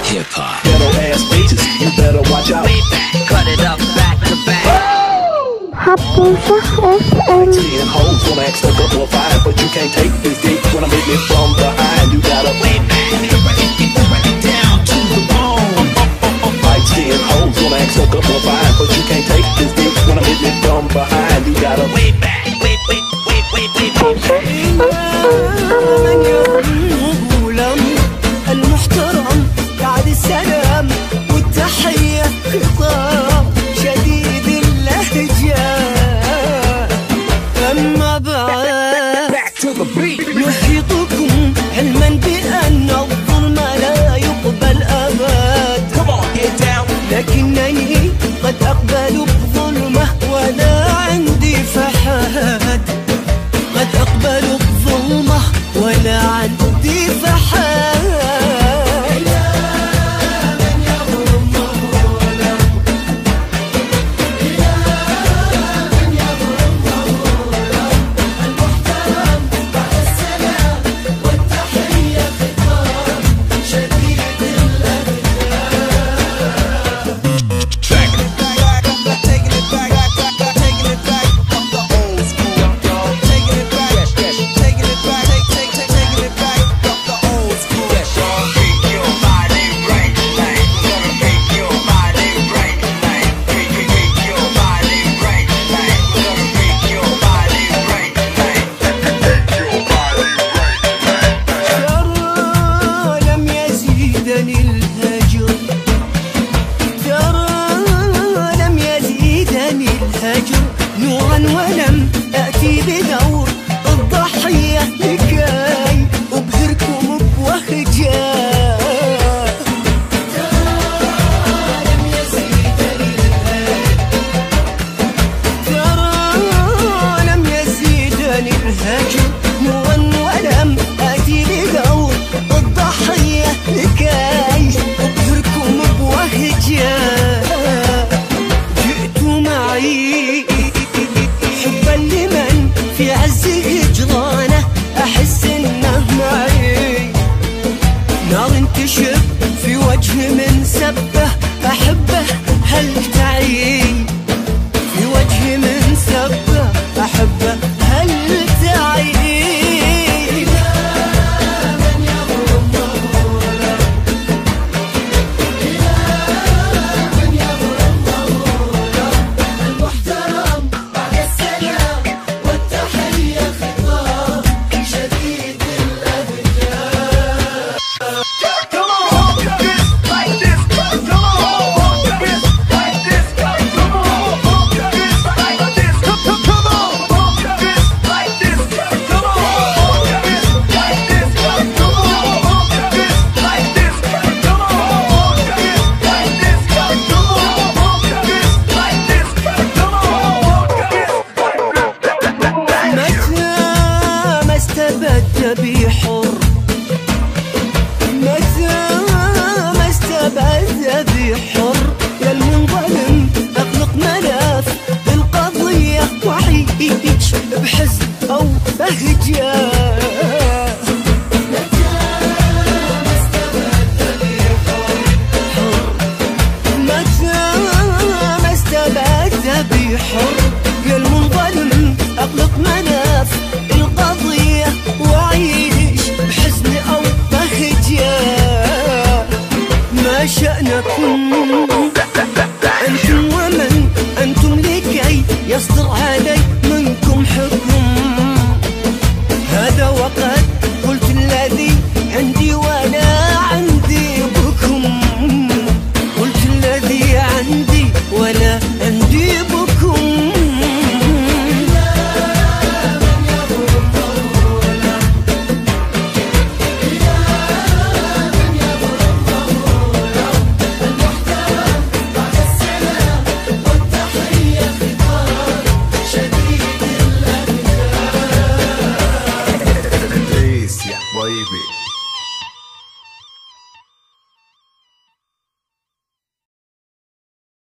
Hip hop. Ghetto ass bitches, you better watch out. Cut it up back to back. Happusha FM. 10 hoes wanna act stuck up or fine, but you can't take this dick when I'm hitting it from behind. You gotta way back, break it down to the bone. Like 10 hoes wanna act stuck up or fine, but you can't take this dick when I'm hitting it from behind. You gotta way back, wait. المحترم بعد السلام والتحية خطاب شديد اللهجة أما بعد نحيطكم علما بأن الظلم لا يقبل أبد لكنني قد أقبل بظلمه ولا عندي فحاد قد أقبل بظلمه ولا عندي فحاد نورا ولم أأتي بدور الضحية لكي أبهركم بوهجة ترى لم يزيدني الهجر نورا ولم أأتي بدور الضحية لكي أبهركم بوهجة جئت معي حبا لمن في عز هجرانه أحس إنه معي نار تشب في وجه من سبه أحبه هل تعي في وجه من سبه أحبه هل تعي بي حر متى ما استبعد بي حر يا المنظلم اطلق ملف القضية وعيش بحزن او بهجة